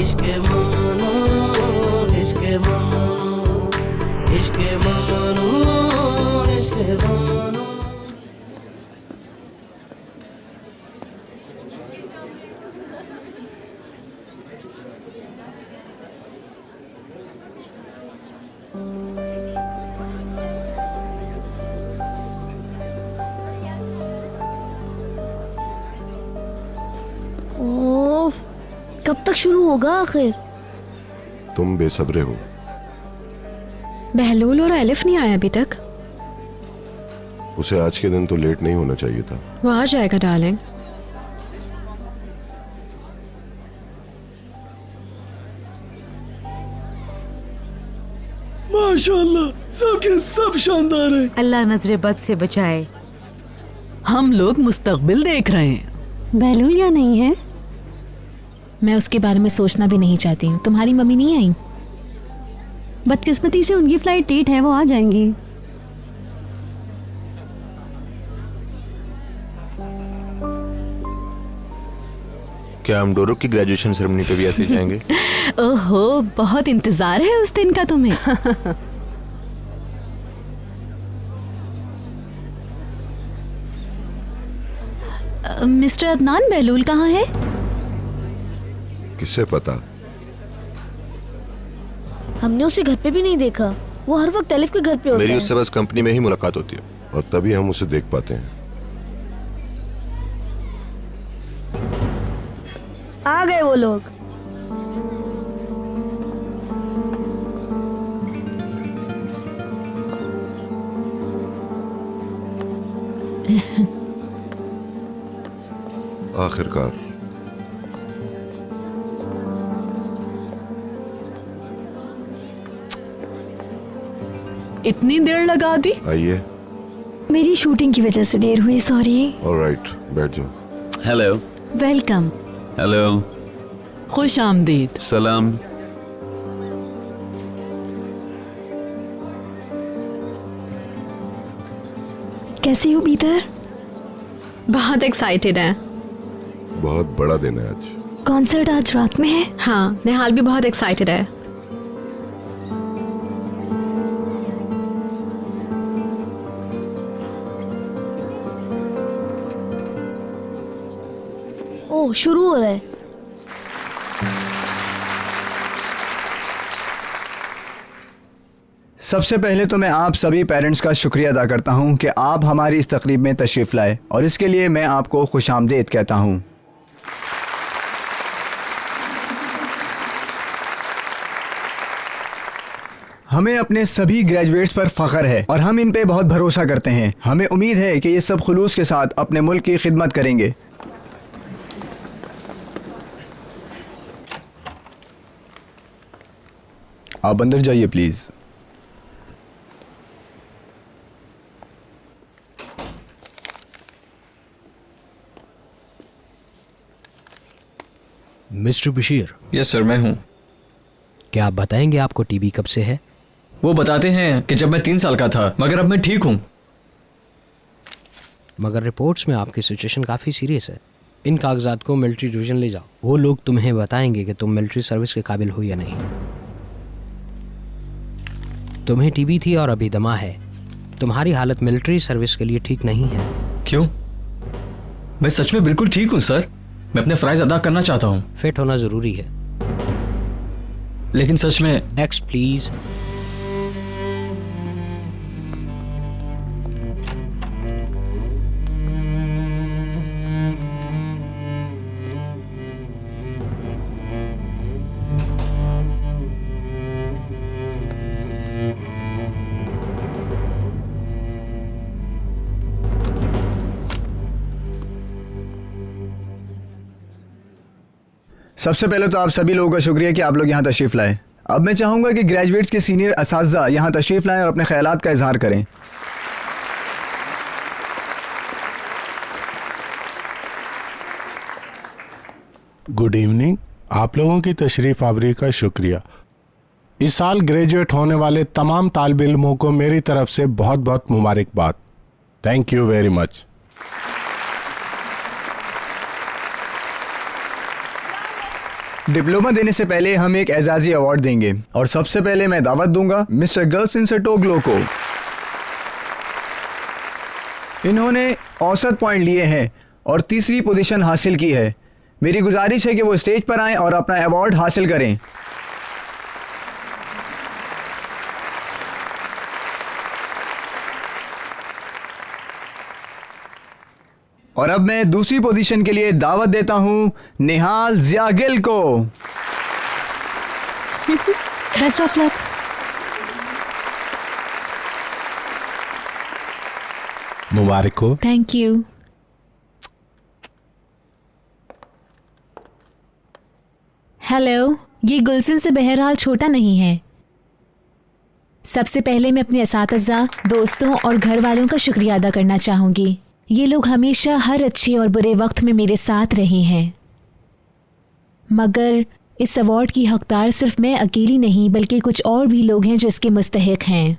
इश्क ममनू, इश्क ममनू, इश्क ममनू, इश्क ममनू। कब तक शुरू होगा आखिर? तुम बेसब्रे हो। बहलूल और एलिफ नहीं आया अभी तक। उसे आज के दिन तो लेट नहीं होना चाहिए था। वो आ जाएगा डार्लिंग। माशाल्लाह सबके सब शानदार है। अल्लाह नजरे बद से बचाए। हम लोग मुस्तकबिल देख रहे हैं। बहलूल या नहीं है? मैं उसके बारे में सोचना भी नहीं चाहती हूँ। तुम्हारी मम्मी नहीं आई? बदकिस्मती से उनकी फ्लाइट लेट है, वो आ जाएंगी। क्या हम डोरुक की ग्रेजुएशन सेरेमनी पे भी ऐसे ही जाएंगे? ओहो, बहुत इंतजार है उस दिन का तुम्हें। मिस्टर अदनान, बहलूल कहाँ है? किससे पता? हमने उसे घर पे भी नहीं देखा। वो हर वक्त एलिफ के घर पे होता मेरी है। उससे बस कंपनी में ही मुलाकात होती है। और तभी हम उसे देख पाते हैं। आ गए वो लोग। आखिरकार। इतनी देर लगा दी? आइए। मेरी शूटिंग की वजह से देर हुई, सॉरी। ऑलराइट, बैठ जाओ। हेलो। वेलकम। हेलो। खुश आमदीद। सलाम। कैसी हो पीटर? बहुत एक्साइटेड है। बहुत बड़ा दिन है आज। कॉन्सर्ट आज रात में है। हाँ, निहाल भी बहुत एक्साइटेड है। ओह, शुरू हो रहा है। सबसे पहले तो मैं आप सभी पेरेंट्स का शुक्रिया अदा करता हूं कि आप हमारी इस तकरीब में तशरीफ़ लाए, और इसके लिए मैं आपको खुशामदीद कहता हूं। हमें अपने सभी ग्रेजुएट्स पर फ़ख्र है और हम इन पे बहुत भरोसा करते हैं। हमें उम्मीद है कि ये सब खुलूस के साथ अपने मुल्क की खिदमत करेंगे। आप अंदर जाइए please. Mister Bashir. Yes sir, मैं हूँ। क्या आप बताएंगे आपको टीबी कब से है? वो बताते हैं कि जब मैं 3 साल का था, मगर अब मैं ठीक हूँ। मगर रिपोर्ट्स में आपकी सिचुएशन काफ़ी सीरियस है। इन कागजात को मिलिट्री डिवीज़न ले जाओ, वो लोग तुम्हें बताएंगे कि तुम मिलिट्री सर्विस के काबिल हो या नहीं। तुम्हें टीबी थी और अभी दमा है। तुम्हारी हालत मिलिट्री सर्विस के लिए ठीक नहीं है। क्यों? मैं सच में बिल्कुल ठीक हूँ सर। मैं अपने फ़राइज़ अदा करना चाहता हूँ। फिट होना ज़रूरी है। लेकिन सच में। Next please. सबसे पहले तो आप सभी लोगों का शुक्रिया कि आप लोग यहाँ तशरीफ़ लाए। अब मैं चाहूँगा कि ग्रेजुएट्स के सीनियर असातिज़ा यहाँ तशरीफ़ लाएं और अपने ख्यालात का इजहार करें। Good evening. आप लोगों की तशरीफ़ आवरी का शुक्रिया। इस साल ग्रेजुएट होने वाले तमाम तालिब इल्मों को मेरी तरफ से बहुत बहुत मुबारकबाद। Thank you very much. Diploma देने से पहले हम एक एजाजी अवार्ड देंगे और सबसे पहले मैं दावत दूंगा मिस्टर गर्सिंसटोग्लो को। इन्होंने औसत पॉइंट लिए हैं और तीसरी पोजीशन हासिल की है। मेरी गुजारिश है कि वो स्टेज पर आएं और अपना अवार्ड हासिल करें। और अब मैं दूसरी पोजीशन के लिए दावत देता हूं निहाल जियागिल को। Best of luck. मुबारक हो। Thank you. हेलो, ये गुलशन से बहरहाल छोटा नहीं है। सबसे पहले मैं अपने असातिज़ा, दोस्तों और घर वालों का शुक्रिया अदा करना चाहूँगी। ये लोग हमेशा हर अच्छे और बुरे वक्त में मेरे साथ रहे हैं। मगर इस अवार्ड की हकदार सिर्फ मैं अकेली नहीं बल्कि कुछ और भी लोग हैं जो इसके मुस्तहिक हैं।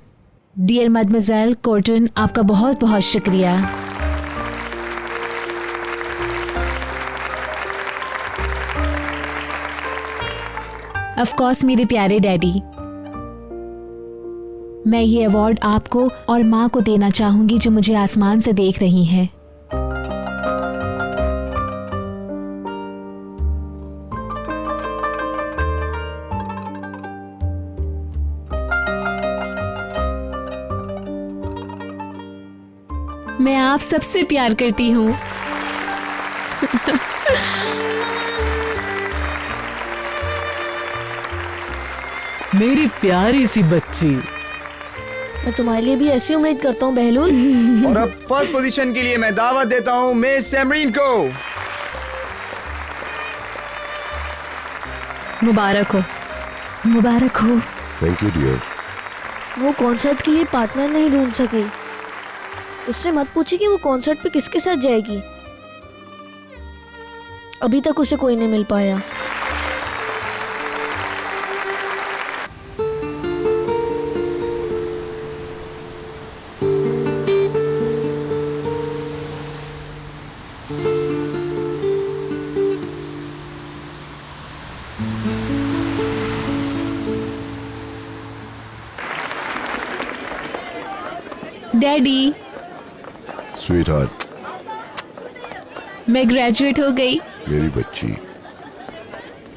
डियर मदमज़ेल कॉर्टन, आपका बहुत बहुत शुक्रिया। ऑफ कोर्स मेरे प्यारे डैडी, मैं ये अवार्ड आपको और माँ को देना चाहूंगी जो मुझे आसमान से देख रही हैं। मैं आप सबसे प्यार करती हूँ। मेरी प्यारी सी बच्ची। मैं तुम्हारे लिए भी ऐसी उम्मीद करता हूँ बहलूल। और अब फर्स्ट पोजीशन के लिए मैं दावत देता हूं मिस सेमरीन को। मुबारक हो। मुबारक हो। Thank you dear. वो कॉन्सर्ट के लिए पार्टनर नहीं ढूंढ सकी। उससे मत पूछिए कि वो कॉन्सर्ट पे किसके साथ जाएगी। अभी तक उसे कोई नहीं मिल पाया। डैडी, स्वीटहार्ट, मैं ग्रेजुएट हो गई। मेरी बच्ची।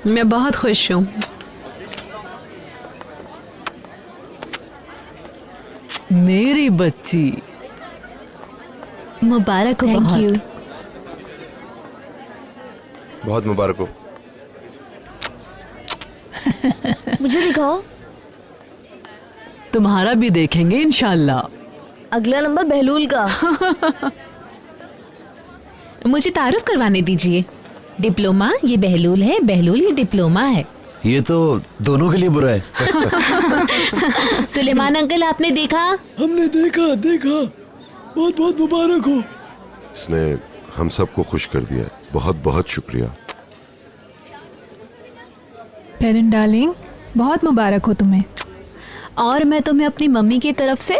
मैं बहुत खुश हूँ। मेरी बच्ची। मुबारक हो। Thank you. बहुत मुबारक हो। मुझे दिखाओ। तुम्हारा भी देखेंगे इंशाल्लाह। अगला नंबर बहलूल का। मुझे तारुफ करवाने दीजिए। डिप्लोमा ये बहलूल है, बहलूल ये डिप्लोमा है। ये तो दोनों के लिए बुरा है। सुलेमान अंकल, आपने देखा? हमने देखा बहुत बहुत मुबारक हो। इसने हम सबको खुश कर दिया। बहुत बहुत शुक्रिया। पेरेंट डार्लिंग, बहुत मुबारक हो तुम्हें। और मैं तुम्हें अपनी मम्मी की तरफ से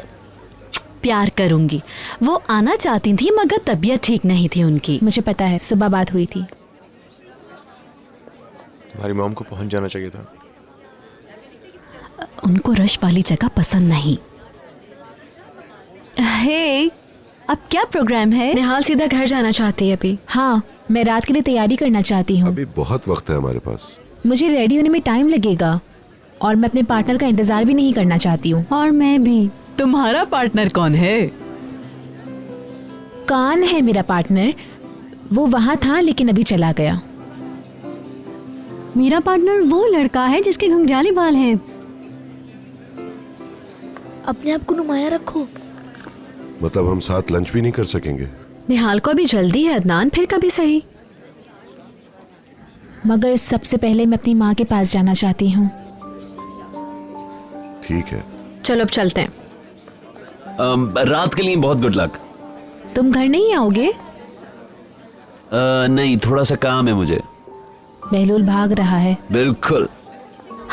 प्यार करूंगी। वो आना चाहती थी मगर तबीयत ठीक नहीं थी उनकी। मुझे पता है, सुबह बात हुई थी। तुम्हारी मॉम को पहुंच जाना चाहिए था। उनको रश वाली जगह पसंद नहीं। हे, अब क्या प्रोग्राम है? निहाल सीधा घर जाना चाहती है अभी। हाँ, मैं रात के लिए तैयारी करना चाहती हूँ। अभी बहुत वक्त है हमारे पास। मुझे रेडी होने में टाइम लगेगा और मैं अपने पार्टनर का इंतजार भी नहीं करना चाहती हूँ। और मैं भी। तुम्हारा पार्टनर कौन है? कान है मेरा पार्टनर। वो वहाँ था लेकिन अभी चला गया। मेरा पार्टनर वो लड़का है जिसके घुंघराले बाल हैं। अपने आप को नुमाया रखो। मतलब हम साथ लंच भी नहीं कर सकेंगे? निहाल को अभी जल्दी है अदनान, फिर कभी सही। मगर सबसे पहले मैं अपनी माँ के पास जाना चाहती हूँ। ठीक है, चलो अब चलते हैं। रात के लिए बहुत गुड लक। तुम घर नहीं आओगे? नहीं, थोड़ा सा काम है मुझे। बहलूल भाग रहा है। बिल्कुल।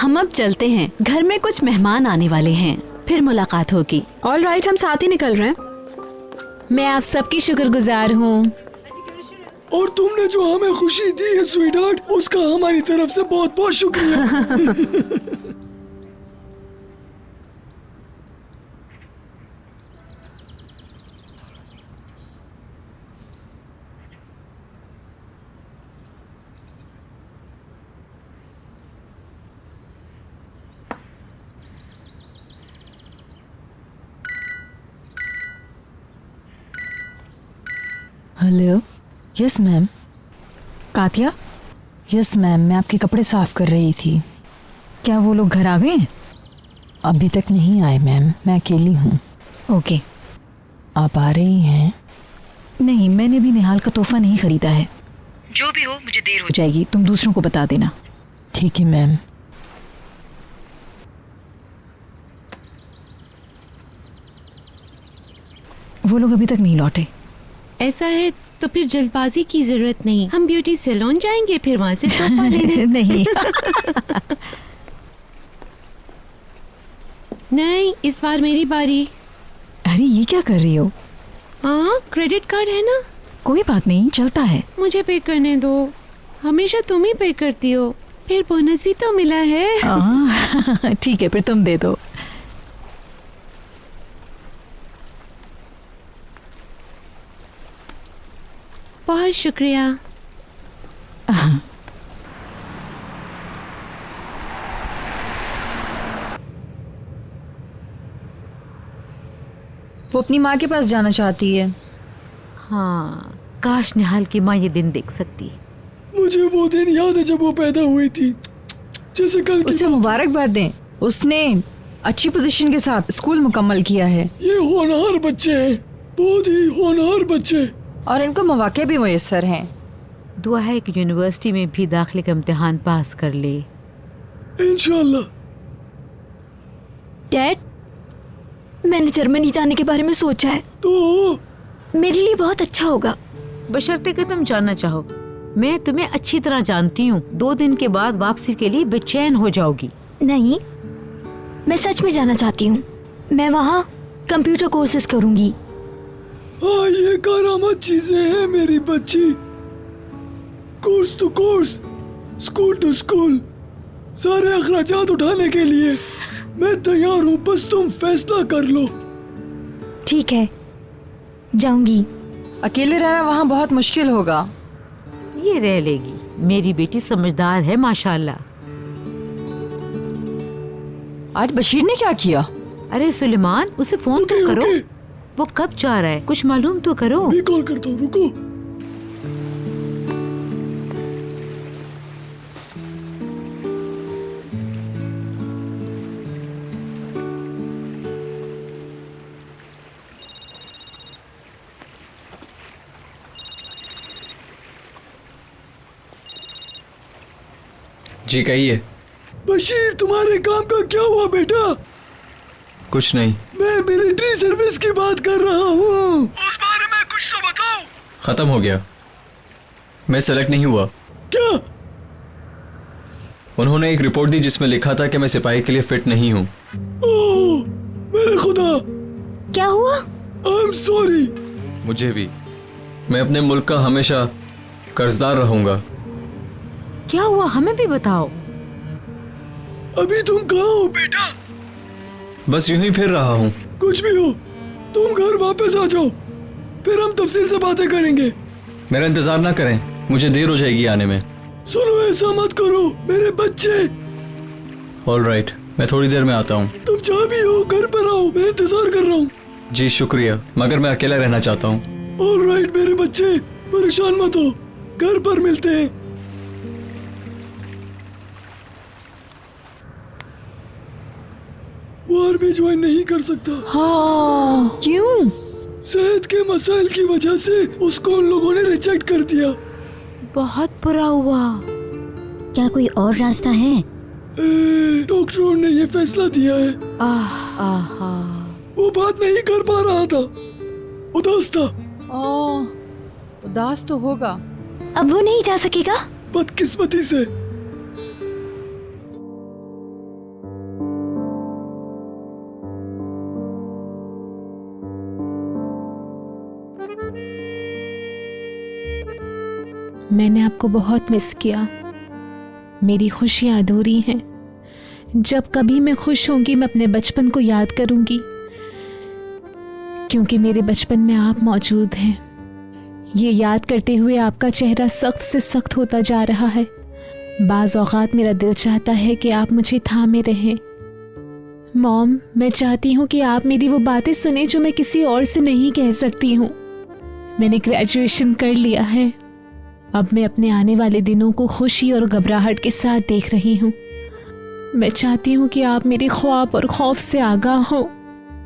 हम अब चलते हैं, घर में कुछ मेहमान आने वाले हैं, फिर मुलाकात होगी। ऑल राइट, हम साथ ही निकल रहे हैं। मैं आप सबकी शुक्रगुजार हूँ। और तुमने जो हमें खुशी दी है स्वीट हार्ट, उसका हमारी तरफ से बहुत बहुत शुक्रिया। Hello. Yes ma'am. Katia, yes ma'am, मैं आपके कपड़े साफ कर रही थी। क्या वो लोग घर आ गए? अभी तक नहीं आए मैम, मैं अकेली हूँ। ओके। आप आ रही हैं? नहीं, मैंने भी निहाल का तोहफा नहीं खरीदा है। जो भी हो, मुझे देर हो जाएगी, तुम दूसरों को बता देना। ठीक है मैम। वो लोग अभी तक नहीं लौटे। ऐसा है तो फिर जल्दबाजी की जरूरत नहीं, हम ब्यूटी सैलून जाएंगे, फिर वहाँ से तोहफा लेने। नहीं। नहीं, इस बार मेरी बारी। अरे ये क्या कर रही हो? हाँ, क्रेडिट कार्ड है ना। कोई बात नहीं, चलता है। मुझे पे करने दो, हमेशा तुम ही पे करती हो, फिर बोनस भी तो मिला है। हाँ, ठीक है, फिर तुम दे दो। बहुत शुक्रिया। वो अपनी माँ के पास जाना चाहती है। हाँ, काश निहाल की माँ ये दिन देख सकती। मुझे वो दिन याद है जब वो पैदा हुई थी, जैसे कल की। उसे मुबारकबाद दें, उसने अच्छी पोजीशन के साथ स्कूल मुकम्मल किया है। ये होनहार बच्चे हैं, बहुत ही होनहार बच्चे, और इनको मौके भी मुयस्सर हैं। दुआ है कि यूनिवर्सिटी में भी दाखिले का इम्तिहान पास कर ले, इंशाल्लाह। डैड, मैंने जर्मनी जाने के बारे में सोचा है, तो मेरे लिए बहुत अच्छा होगा। बशर्ते कि तुम जानना चाहो। मैं तुम्हें अच्छी तरह जानती हूँ, 2 दिन के बाद वापसी के लिए बेचैन हो जाओगी। नहीं, मैं सच में जाना चाहती हूँ। मैं वहाँ कंप्यूटर कोर्सेज करूँगी। हाँ, ये करामत चीजें हैं मेरी बच्ची। Course to course, school to school, सारे अखराजात उठाने के लिए मैं तैयार हूँ, बस तुम फैसला कर लो। ठीक है, जाऊंगी। अकेले रहना वहाँ बहुत मुश्किल होगा। ये रह लेगी, मेरी बेटी समझदार है माशाल्लाह। आज बशीर ने क्या किया? अरे सुलेमान, उसे फोन तो करो। ओके। वो कब जा रहा है, कुछ मालूम तो करो। भी कॉल करता हूँ, रुको। जी कहिए। बशीर, तुम्हारे काम का क्या हुआ बेटा? कुछ नहीं। मैं मिलिट्री सर्विस की बात कर रहा हूँ, उस बारे में कुछ तो बताओ। खत्म हो गया, मैं सेलेक्ट नहीं हुआ। क्या? उन्होंने एक रिपोर्ट दी जिसमें लिखा था कि मैं सिपाही के लिए फिट नहीं हूँ। ओह मेरे खुदा, क्या हुआ? I am sorry. मुझे भी। मैं अपने मुल्क का हमेशा कर्जदार रहूंगा। क्या हुआ, हमें भी बताओ। अभी तुम कहाँ हो बेटा? बस यूं ही फिर रहा हूँ। कुछ भी हो, तुम घर वापस आ जाओ, फिर हम तफसील से बातें करेंगे। मेरा इंतजार ना करें, मुझे देर हो जाएगी आने में। सुनो, ऐसा मत करो मेरे बच्चे। ऑल राइट, मैं थोड़ी देर में आता हूँ। तुम जहाँ भी हो घर पर आओ, मैं इंतजार कर रहा हूँ। जी शुक्रिया, मगर मैं अकेला रहना चाहता हूँ। ऑल राइट मेरे बच्चे, परेशान मत हो, घर पर मिलते हैं। वो आर्मी ज्वाइन नहीं कर सकता। हाँ, क्यों? सेहत के मसाइल की वजह से उसको उन लोगों ने रिजेक्ट कर दिया। बहुत बुरा हुआ। क्या कोई और रास्ता है? डॉक्टरों ने ये फैसला दिया है। आहा। वो बात नहीं कर पा रहा था, उदास था। उदास तो होगा। अब वो नहीं जा सकेगा? बदकिस्मती से। मैंने आपको बहुत मिस किया। मेरी खुशियाँ अधूरी हैं। जब कभी मैं खुश होंगी मैं अपने बचपन को याद करूंगी, क्योंकि मेरे बचपन में आप मौजूद हैं। ये याद करते हुए आपका चेहरा सख्त से सख्त होता जा रहा है। बाज़ औक़ात मेरा दिल चाहता है कि आप मुझे थामे रहें। मॉम, मैं चाहती हूँ कि आप मेरी वो बातें सुने जो मैं किसी और से नहीं कह सकती हूँ। मैंने ग्रेजुएशन कर लिया है। अब मैं अपने आने वाले दिनों को खुशी और घबराहट के साथ देख रही हूँ। मैं चाहती हूँ कि आप मेरे ख्वाब और खौफ से आगाह हो।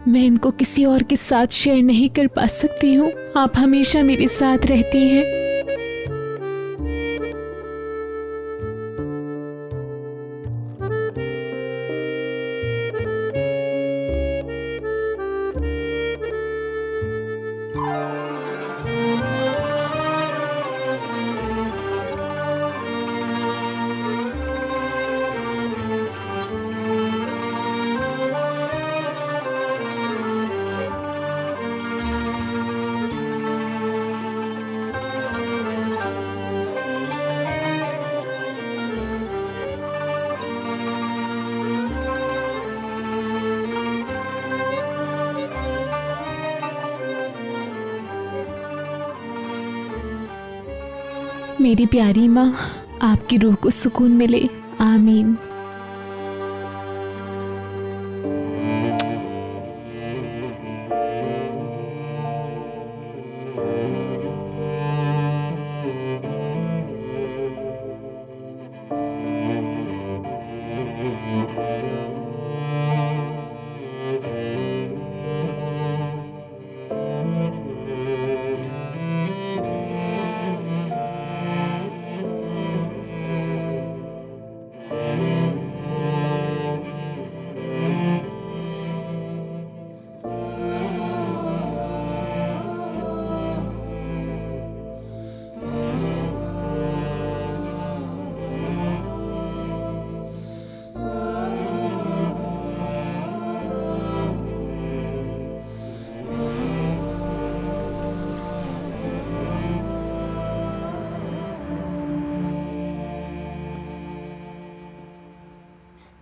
मैं इनको किसी और के साथ शेयर नहीं कर पा सकती हूँ। आप हमेशा मेरे साथ रहती हैं। मेरी प्यारी माँ, आपकी रूह को सुकून मिले। आमीन।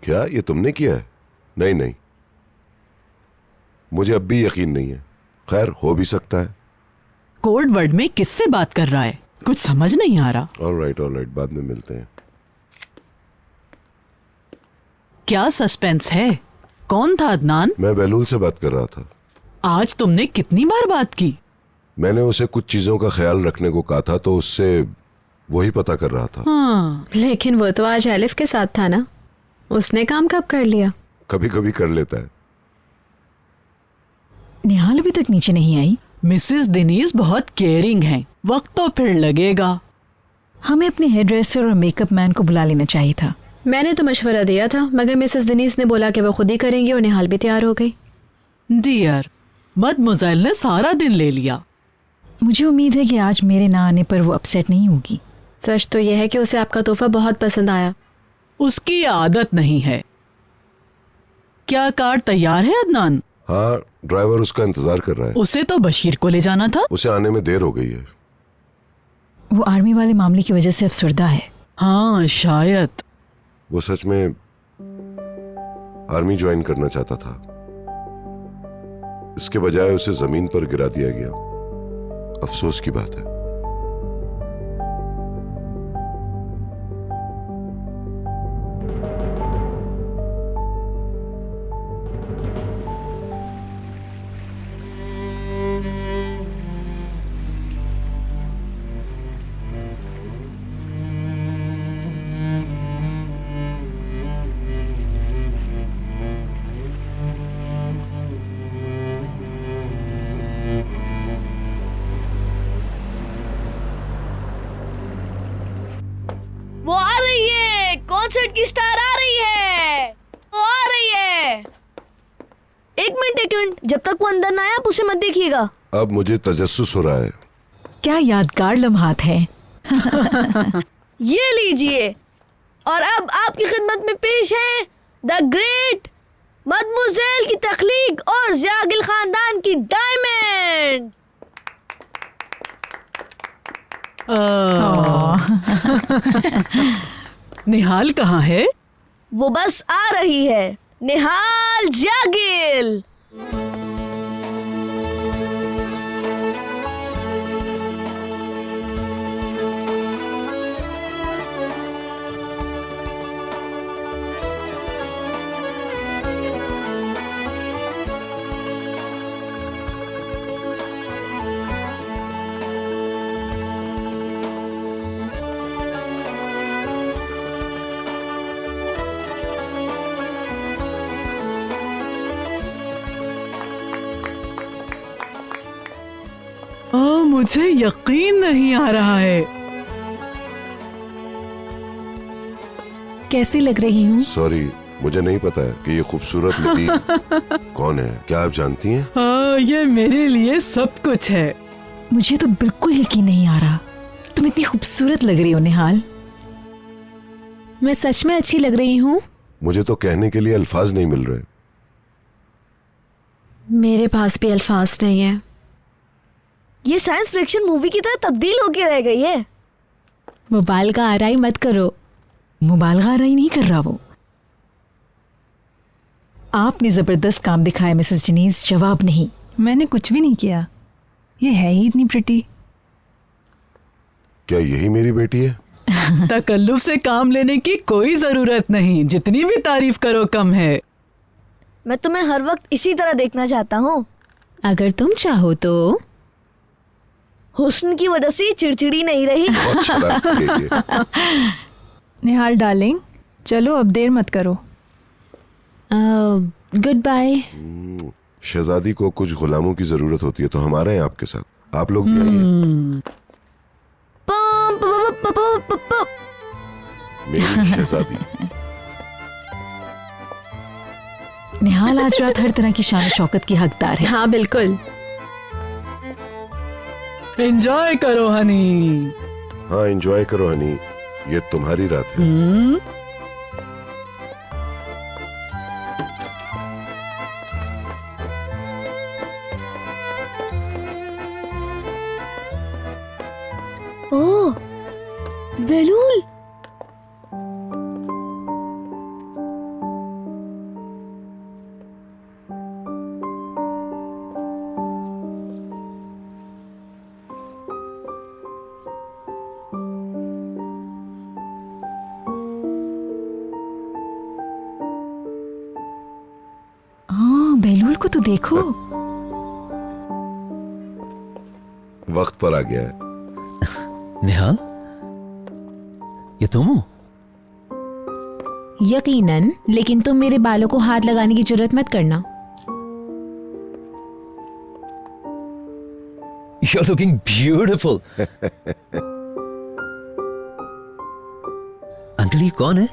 क्या ये तुमने किया है? नहीं नहीं, मुझे अब भी यकीन नहीं है। खैर, हो भी सकता है। कोड वर्ड में किससे बात कर रहा है? कुछ समझ नहीं आ रहा। ऑलराइट, बाद में मिलते हैं। क्या सस्पेंस है? कौन था अदनान? मैं बहलूल से बात कर रहा था। आज तुमने कितनी बार बात की? मैंने उसे कुछ चीजों का ख्याल रखने को कहा था, तो उससे वही पता कर रहा था। हाँ। लेकिन वो तो आज एलिफ के साथ था ना, उसने काम कब कर लिया? कभी कभी कर लेता है। निहाल अभी तक नीचे नहीं आई। मिसेस दिनीज बहुत केयरिंग हैं। वक्त तो फिर लगेगा। हमें अपने हेयर ड्रेसर और मेकअप मैन को बुला लेना चाहिए था। मैंने तो मशवरा दिया था, मगर मिसेस दिनीज ने बोला कि वो खुद ही करेंगी और निहाल भी तैयार हो गई। डियर, मदमुज़ैल ने सारा दिन ले लिया। मुझे उम्मीद है कि आज मेरे ना आने पर वो अपसेट नहीं होगी। सच तो यह है कि उसे आपका तोहफा बहुत पसंद आया। उसकी आदत नहीं है। क्या कार तैयार है अदनान? हाँ, ड्राइवर उसका इंतजार कर रहा है। उसे तो बशीर को ले जाना था। उसे आने में देर हो गई है। वो आर्मी वाले मामले की वजह से अफसरदा है। हाँ शायद। वो सच में आर्मी ज्वाइन करना चाहता था। इसके बजाय उसे जमीन पर गिरा दिया गया। अफसोस की बात है। वो आ रही है, कॉन्सर्ट की स्टार आ रही है, वो आ रही है। एक मिनट, जब तक वो अंदर ना आए आप उसे मत देखिएगा। अब मुझे तजस्सुस हो रहा है। क्या यादगार लम्हात है। ये लीजिए, और अब आपकी खिदमत में पेश है द ग्रेट मदमुज़ैल की तख्लीक और ज़ियागिल खानदान की डायमंड। निहाल कहाँ है? वो बस आ रही है। निहाल जागिल। मुझे यकीन नहीं आ रहा है। कैसी लग रही हूँ? सॉरी, मुझे नहीं पता है कि ये खूबसूरत लड़की कौन है। क्या आप जानती हैं? हाँ, ये मेरे लिए सब कुछ है। मुझे तो बिल्कुल यकीन नहीं आ रहा, तुम इतनी खूबसूरत लग रही हो निहाल। मैं सच में अच्छी लग रही हूँ? मुझे तो कहने के लिए अल्फाज नहीं मिल रहे। मेरे पास भी अल्फाज नहीं है। ये साइंस फिक्शन मूवी की तरह तब्दील होके रह गई है। मुबालगा आराई मत करो। मुबालगा आराई नहीं कर रहा वो। आपने जबरदस्त काम दिखाया मिसेस जनीज, जवाब नहीं। मैंने कुछ भी नहीं किया, ये है ही इतनी प्रिटी। क्या यही मेरी बेटी है? तकल्लुफ से काम लेने की कोई जरूरत नहीं, जितनी भी तारीफ करो कम है। मैं तुम्हें हर वक्त इसी तरह देखना चाहता हूँ। अगर तुम चाहो तो। हुस्न की वजह से चिड़चिड़ी नहीं रही। बहुत शरारत है ये। निहाल डार्लिंग, चलो अब देर मत करो। Good bye. शहजादी को कुछ गुलामों की जरूरत होती है तो हम आ रहे हैं आपके साथ। आप लोग भी आइए। मेरी शहजादी। निहाल आज रात हर तरह की शान शौकत की हकदार है। हाँ बिल्कुल। एंजॉय करो हनी। हाँ, एंजॉय करो हनी, ये तुम्हारी रात है। ओह, बेलूल। बेलूल को तो देखो। वक्त पर आ गया है। निहाल, ये तुम हो? यकीनन, लेकिन तुम मेरे बालों को हाथ लगाने की जरूरत मत करना। You're looking beautiful. अंकल, ये कौन है?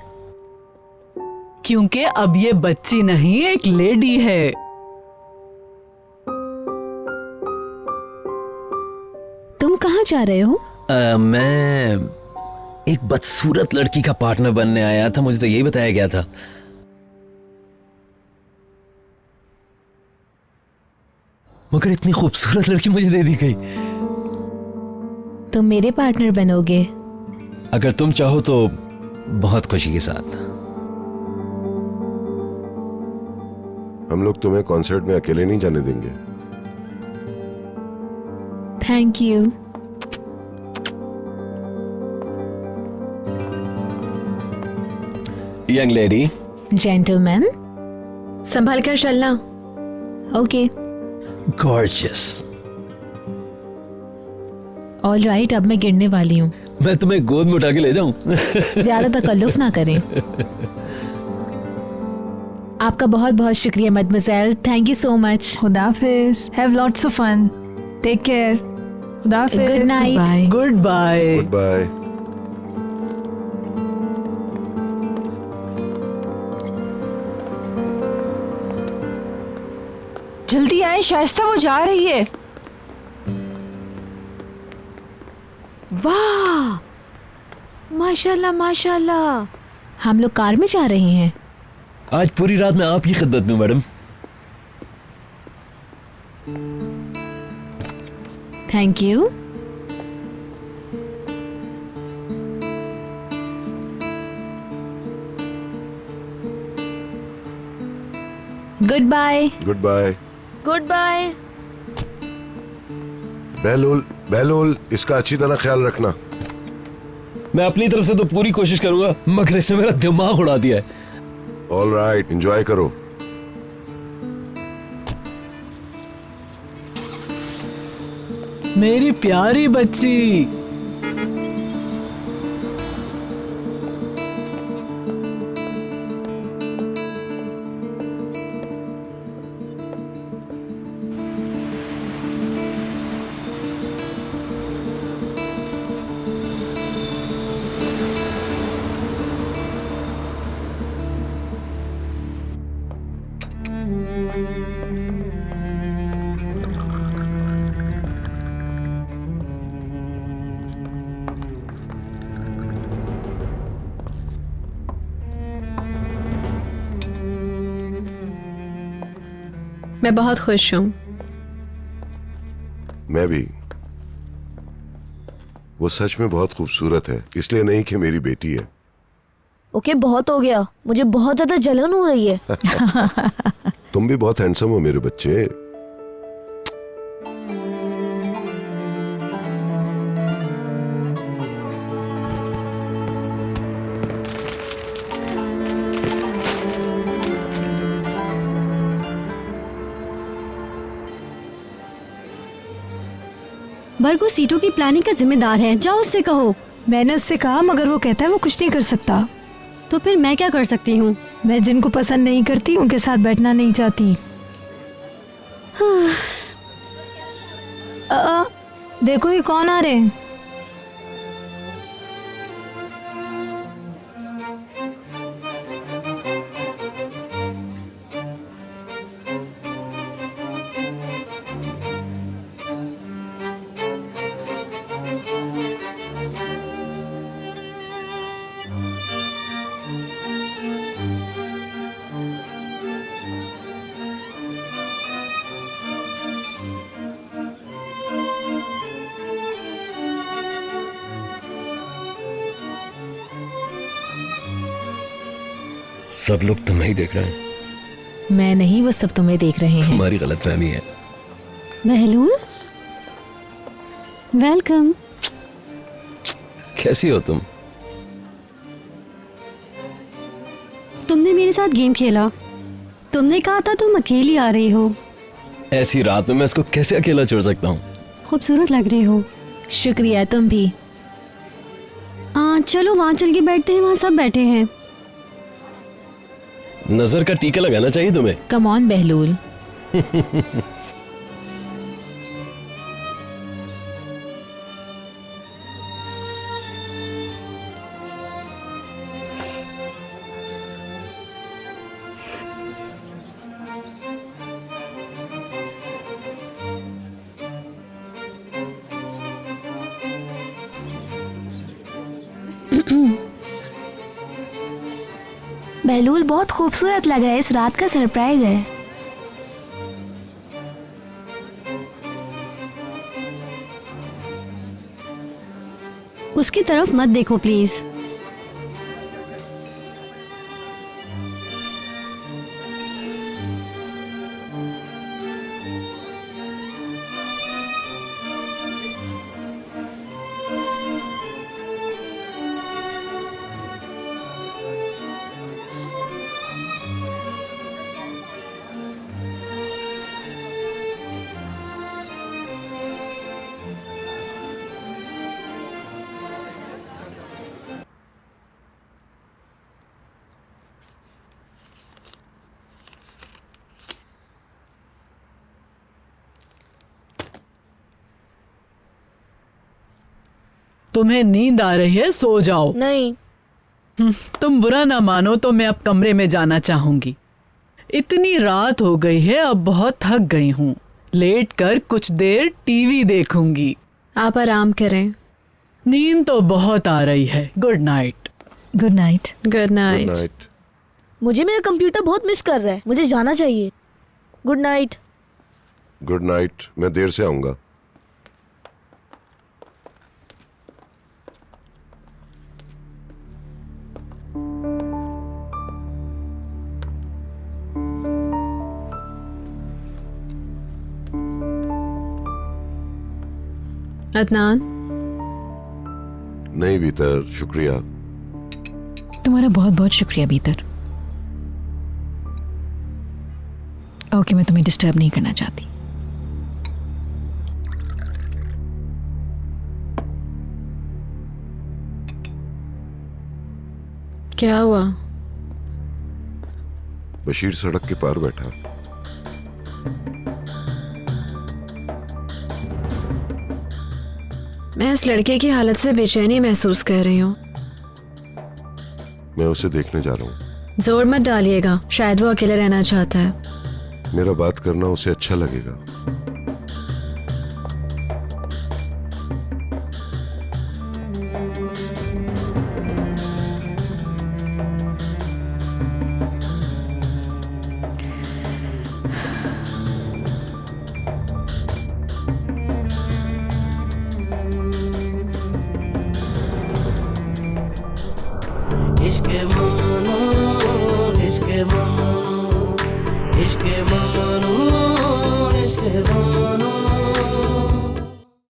क्योंकि अब ये बच्ची नहीं, एक लेडी है। तुम कहाँ जा रहे हो? मैं एक बदसूरत लड़की का पार्टनर बनने आया था, मुझे तो यही बताया गया था। मगर इतनी खूबसूरत लड़की मुझे दे दी गई। तुम मेरे पार्टनर बनोगे? अगर तुम चाहो तो बहुत खुशी के साथ। हम लोग तुम्हें कॉन्सर्ट में अकेले नहीं जाने देंगे। Thank you. Young lady. Gentleman. संभाल कर चलना। ओके। गॉर्जियस। ऑल राइट, अब मैं गिरने वाली हूँ। मैं तुम्हें गोद में उठा के ले जाऊं? ज्यादा तकल्लुफ ना करें। आपका बहुत बहुत शुक्रिया mademoiselle, thank you so much. खुदाफिज, have lots of fun, take care. खुदाफिज, good night. Good bye. Good bye. जल्दी आए शाइस्ता, वो जा रही है। वाह, माशाल्लाह माशाल्लाह। हम लोग कार में जा रहे हैं। आज पूरी रात मैं आपकी खिदमत में madam. Thank you. Good bye. Good bye. Good bye. बहलोल, बहलोल, इसका अच्छी तरह ख्याल रखना। मैं अपनी तरफ से तो पूरी कोशिश करूंगा, मगर इसने मेरा दिमाग उड़ा दिया है। ऑल राइट, एंजॉय करो। मेरी प्यारी बच्ची। मैं बहुत खुश हूँ। मैं भी। वो सच में बहुत खूबसूरत है, इसलिए नहीं कि मेरी बेटी है। ओके, बहुत हो गया, मुझे बहुत ज्यादा जलन हो रही है। तुम भी बहुत हैंडसम हो मेरे बच्चे। बर्गो सीटों की प्लानिंग का जिम्मेदार है, जाओ उससे कहो। मैंने उससे कहा, मगर वो कहता है वो कुछ नहीं कर सकता। तो फिर मैं क्या कर सकती हूँ? मैं जिनको पसंद नहीं करती उनके साथ बैठना नहीं चाहती। देखो ये कौन आ रहे हैं। सब लोग तुम्हें ही देख रहे हैं। मैं नहीं, वो सब तुम्हें देख रहे हैं। तुम्हारी गलतफहमी है। बहलूल, वेलकम। कैसी हो तुम? तुमने मेरे साथ गेम खेला, तुमने कहा था तुम अकेली आ रही हो। ऐसी रात में मैं इसको कैसे अकेला छोड़ सकता हूँ? खूबसूरत लग रही हो। शुक्रिया, तुम भी। चलो वहाँ चल के बैठते हैं, वहाँ सब बैठे हैं। नजर का टीका लगाना चाहिए तुम्हें। Come on बहलूल। बहलूल बहुत खूबसूरत लग रहा है, इस रात का सरप्राइज है। उसकी तरफ मत देखो प्लीज। तुम्हें नींद आ रही है, सो जाओ। नहीं। तुम बुरा ना मानो तो मैं अब कमरे में जाना चाहूंगी। इतनी रात हो गई है, अब बहुत थक गई हूँ। लेट कर कुछ देर टीवी देखूंगी। आप आराम करें। नींद तो बहुत आ रही है। Good night. Good night. Good night. मुझे मेरा कंप्यूटर बहुत मिस कर रहा है, मुझे जाना चाहिए। Good night. गुड नाइट, मैं देर से आऊंगा। अदनान, नहीं भीतर, शुक्रिया। तुम्हारा बहुत बहुत शुक्रिया भीतर। ओके, मैं तुम्हें डिस्टर्ब नहीं करना चाहती। क्या हुआ? बशीर सड़क के पार बैठा। मैं इस लड़के की हालत से बेचैनी महसूस कर रही हूँ। मैं उसे देखने जा रहा हूँ। जोर मत डालिएगा, शायद वो अकेले रहना चाहता है। मेरा बात करना उसे अच्छा लगेगा। इश्क़ ममनू, इश्क़ ममनू, इश्क़ ममनू।